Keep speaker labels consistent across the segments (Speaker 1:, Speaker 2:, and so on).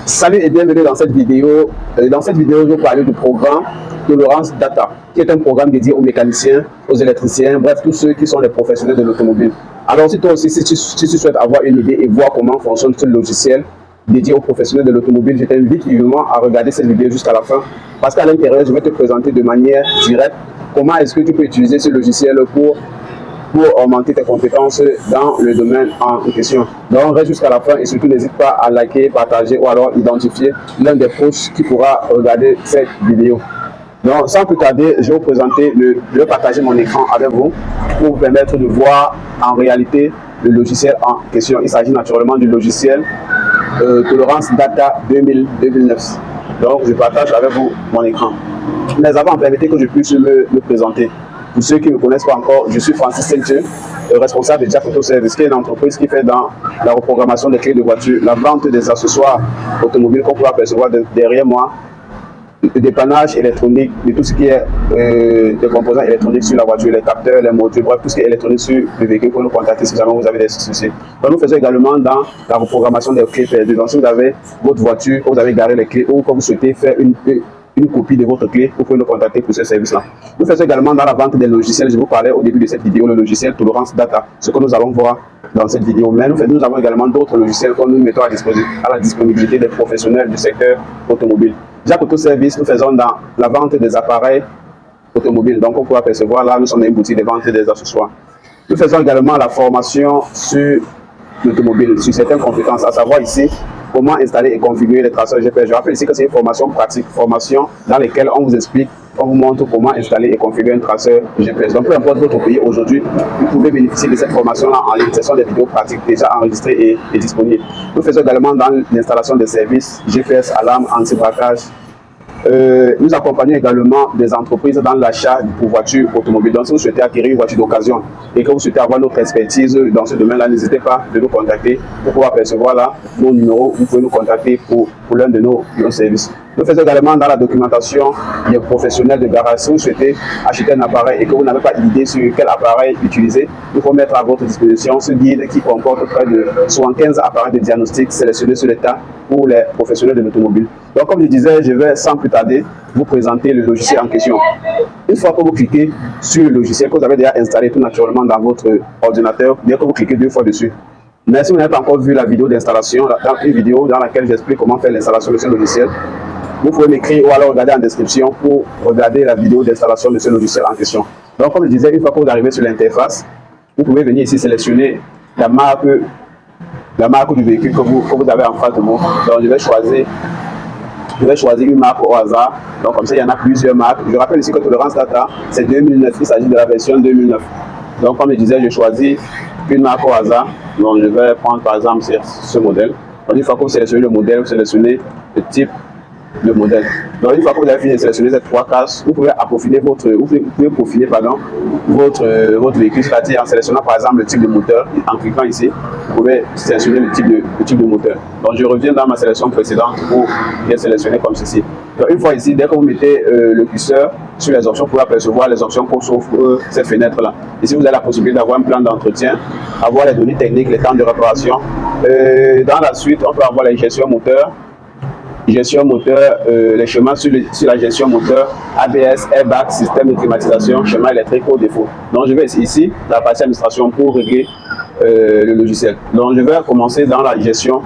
Speaker 1: Salut et bienvenue dans cette vidéo. Dans cette vidéo, je vais parler du programme Tolerance Data, qui est un programme dédié aux mécaniciens, aux électriciens, bref, tous ceux qui sont les professionnels de l'automobile. Alors, si toi aussi, si tu souhaites avoir une idée et voir comment fonctionne ce logiciel dédié aux professionnels de l'automobile, je t'invite vivement à regarder cette vidéo jusqu'à la fin, parce qu'à l'intérieur, je vais te présenter de manière directe comment est-ce que tu peux utiliser ce logiciel pour augmenter tes compétences dans le domaine en question. Donc reste jusqu'à la fin et surtout n'hésite pas à liker, partager ou alors identifier l'un des proches qui pourra regarder cette vidéo. Donc sans plus tarder, je vais vous présenter, je vais partager mon écran avec vous pour vous permettre de voir en réalité le logiciel en question. Il s'agit naturellement du logiciel Tolerance Data 2009. Donc je partage avec vous mon écran. Mais avant, permettez que je puisse me présenter. Pour ceux qui ne me connaissent pas encore, je suis Francis Saint-Dieu, responsable de Jack Auto Service, qui est une entreprise qui fait dans la reprogrammation des clés de voiture, la vente des accessoires automobiles qu'on peut apercevoir derrière moi, le dépannage électronique, de tout ce qui est des composants électroniques sur la voiture, les capteurs, les modules, bref, tout ce qui est électronique sur le véhicule pour nous contacter si jamais vous avez des soucis. Donc, nous faisons également dans la reprogrammation des clés perdues. Donc, si vous avez votre voiture, vous avez garé les clés ou que vous souhaitez faire une copie de votre clé, vous pouvez nous contacter pour ce service-là. Nous faisons également dans la vente des logiciels. Je vous parlais au début de cette vidéo, le logiciel Tolerance Data, ce que nous allons voir dans cette vidéo. Mais nous avons également d'autres logiciels que nous mettons à la disponibilité des professionnels du secteur automobile. Jack Auto Service, nous faisons dans la vente des appareils automobiles. Donc, on peut apercevoir là, nous sommes une boutique de vente des accessoires. Nous faisons également la formation sur l'automobile, sur certaines compétences, à savoir ici, comment installer et configurer les traceurs GPS. Je rappelle ici que c'est une formation pratique, formation dans laquelle on vous explique, on vous montre comment installer et configurer un traceur GPS. Donc, peu importe votre pays aujourd'hui, vous pouvez bénéficier de cette formation-là en ligne. Ce sont des vidéos pratiques déjà enregistrées et disponibles. Nous faisons également dans l'installation des services GPS, alarme, anti-braquage. Nous accompagnons également des entreprises dans l'achat pour voitures automobiles. Donc, si vous souhaitez acquérir une voiture d'occasion et que vous souhaitez avoir notre expertise dans ce domaine-là, n'hésitez pas de nous contacter pour pouvoir percevoir là nos numéros. Vous pouvez nous contacter pour l'un de nos services. Nous faisons également dans la documentation des professionnels de garage. Si vous souhaitez acheter un appareil et que vous n'avez pas d'idée sur quel appareil utiliser, nous pouvons mettre à votre disposition ce guide qui comporte près de 75 appareils de diagnostic sélectionnés sur le tas pour les professionnels de l'automobile. Donc, comme je disais, je vais sans plus tarder vous présenter le logiciel en question. Une fois que vous cliquez sur le logiciel que vous avez déjà installé tout naturellement dans votre ordinateur, bien que vous cliquez 2 fois dessus. Mais si vous n'avez pas encore vu la vidéo d'installation, une vidéo dans laquelle j'explique comment faire l'installation de ce logiciel, vous pouvez m'écrire ou alors regarder en description pour regarder la vidéo d'installation de ce logiciel en question. Donc, comme je disais, une fois que vous arrivez sur l'interface, vous pouvez venir ici sélectionner la marque du véhicule que vous avez en face de vous. Donc, je vais choisir une marque au hasard. Donc, comme ça, il y en a plusieurs marques. Je rappelle ici que Tolerance Data, c'est 2009. Il s'agit de la version 2009. Donc, comme je disais, je choisis une marque au hasard. Donc, je vais prendre par exemple ce modèle. Donc, une fois que vous sélectionnez le modèle, vous sélectionnez le type de modèle. Donc, une fois que vous avez fini de sélectionner ces 3 cases, vous pouvez peaufiner votre véhicule, c'est-à-dire en sélectionnant par exemple le type de moteur. En cliquant ici, vous pouvez sélectionner le type de moteur. Donc, je reviens dans ma sélection précédente pour bien sélectionner comme ceci. Donc, une fois ici, dès que vous mettez le curseur sur les options, vous pouvez apercevoir les options qu'on s'offre cette fenêtre-là. Ici, vous avez la possibilité d'avoir un plan d'entretien, avoir les données techniques, les temps de réparation. Dans la suite, on peut avoir la gestion moteur, les schémas sur la gestion moteur, ABS, airbag, système de climatisation, schéma électrique au défaut. Donc, je vais ici, la partie administration pour régler le logiciel. Donc, je vais commencer dans la gestion,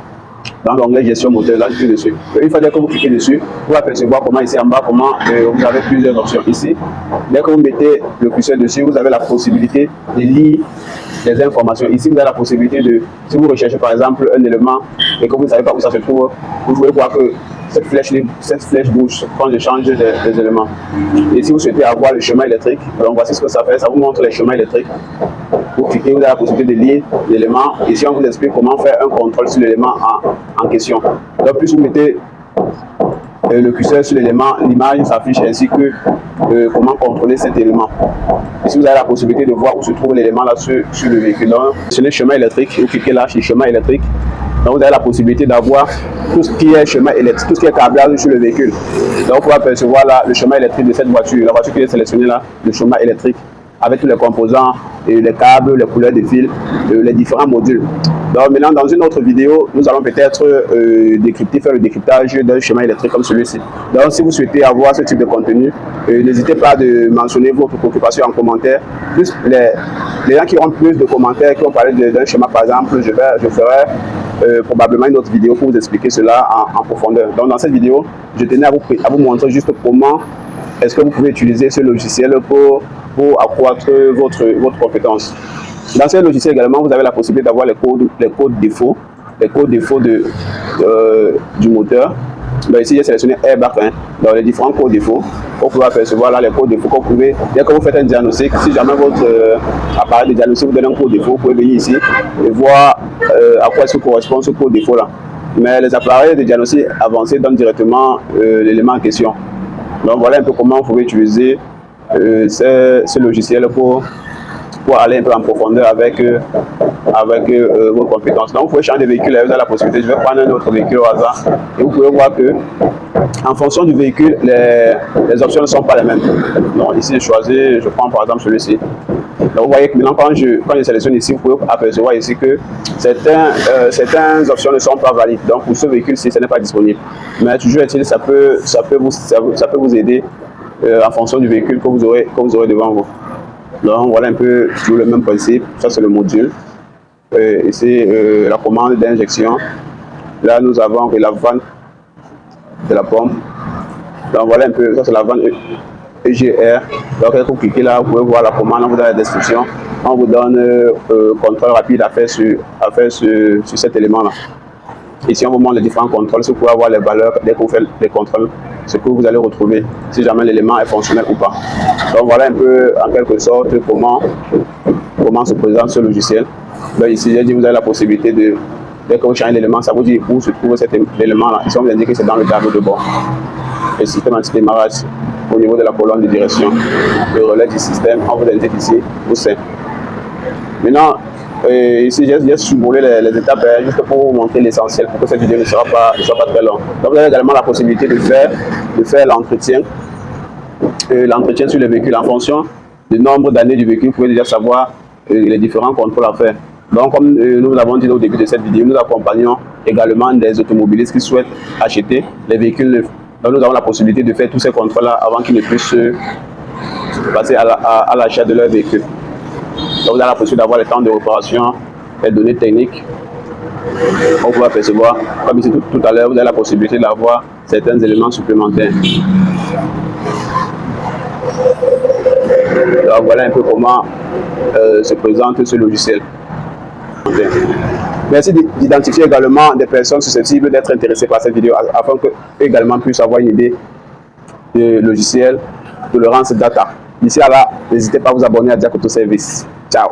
Speaker 1: dans l'onglet gestion moteur. Là, je clique dessus. Une fois que vous cliquez dessus, vous apercevoir comment ici en bas, vous avez plusieurs options. Ici, dès que vous mettez le curseur dessus, vous avez la possibilité de lire les informations. Ici, vous avez la possibilité de, si vous recherchez par exemple un élément et que vous ne savez pas où ça se trouve, vous pouvez voir que cette flèche bouge quand je change des éléments. Et si vous souhaitez avoir le schéma électrique, donc voici ce que ça fait, ça vous montre les schémas électriques. Vous cliquez, vous avez la possibilité de lire l'élément. Ici, on vous explique comment faire un contrôle sur l'élément en question. Donc, plus vous mettez le curseur sur l'élément, l'image s'affiche ainsi que comment contrôler cet élément. Ici, vous avez la possibilité de voir où se trouve l'élément là sur le véhicule. Donc, sur le schéma électrique, vous cliquez là sur le schéma électrique. Donc, vous avez la possibilité d'avoir tout ce qui est schéma électrique, tout ce qui est câblage sur le véhicule. Donc, vous pouvez apercevoir là le schéma électrique de cette voiture. La voiture qui est sélectionnée là, le schéma électrique, avec tous les composants, et les câbles, les couleurs de fil, les différents modules. Donc maintenant, dans une autre vidéo, nous allons peut-être faire le décryptage d'un schéma électrique comme celui-ci. Donc si vous souhaitez avoir ce type de contenu, n'hésitez pas de mentionner votre préoccupation en commentaire. Plus les gens qui ont plus de commentaires, qui ont parlé d'un schéma par exemple, je ferai probablement une autre vidéo pour vous expliquer cela en profondeur. Donc dans cette vidéo, je tenais à vous montrer juste comment est-ce que vous pouvez utiliser ce logiciel pour accroître votre compétence. Dans ce logiciel également, vous avez la possibilité d'avoir les codes défauts du moteur. Donc ici, j'ai sélectionné Airbag, dans les différents codes défauts. Vous pouvez apercevoir là les codes défauts que vous pouvez, dès que vous faites un diagnostic, si jamais votre appareil de diagnostic vous donne un code défaut, vous pouvez venir ici et voir à quoi est-ce que correspond ce code défaut là. Mais les appareils de diagnostic avancés donnent directement l'élément en question. Donc voilà un peu comment vous pouvez utiliser ce logiciel pour aller un peu en profondeur avec vos compétences. Donc vous pouvez changer de véhicule, vous avez la possibilité, je vais prendre un autre véhicule au hasard et vous pouvez voir que en fonction du véhicule, les options ne sont pas les mêmes. Donc ici je prends par exemple celui-ci. Donc vous voyez que maintenant quand je sélectionne ici, vous pouvez apercevoir ici que certaines options ne sont pas valides. Donc pour ce véhicule-ci, ce n'est pas disponible. Mais toujours est-il, ça peut vous aider en fonction du véhicule que vous aurez devant vous. Donc voilà un peu toujours le même principe. Ça c'est le module. Ici la commande d'injection. Là nous avons la vanne de la pompe. Donc voilà un peu, ça c'est la vanne EGR. Donc quand vous cliquez là, vous pouvez voir la commande, vous avez la description. On vous donne contrôle rapide à faire sur cet élément là. Ici on vous montre les différents contrôles, si vous pouvez avoir les valeurs dès que vous faites les contrôles, ce que vous allez retrouver si jamais l'élément est fonctionnel ou pas. Donc voilà un peu en quelque sorte comment se présente ce logiciel. Donc ici j'ai dit vous avez la possibilité de, dès que vous changez l'élément, ça vous dit où se trouve cet élément là. Ici on vous indique que c'est dans le tableau de bord. Le système anti-démarrage au niveau de la colonne de direction, le relais du système, on vous indique ici où c'est. Maintenant ici j'ai survolé les étapes juste pour vous montrer l'essentiel, pour que cette vidéo ne soit pas très longue. Donc vous avez également la possibilité de faire l'entretien sur le véhicule en fonction du nombre d'années du véhicule. Vous pouvez déjà savoir les différents contrôles à faire. Donc comme nous l'avons dit au début de cette vidéo, nous accompagnons également des automobilistes qui souhaitent acheter les véhicules neufs. Donc nous avons la possibilité de faire tous ces contrôles là avant qu'ils ne puissent passer à l'achat de leur véhicule. Donc vous avez la possibilité d'avoir les temps de réparation, les données techniques. On peut apercevoir, comme ici tout à l'heure, vous avez la possibilité d'avoir certains éléments supplémentaires. Donc voilà un peu comment se présente ce logiciel. Merci d'identifier également des personnes susceptibles d'être intéressées par cette vidéo afin qu'eux également puissent avoir une idée du logiciel Tolerance Data. D'ici à là, n'hésitez pas à vous abonner à Diakoto Service. Ciao.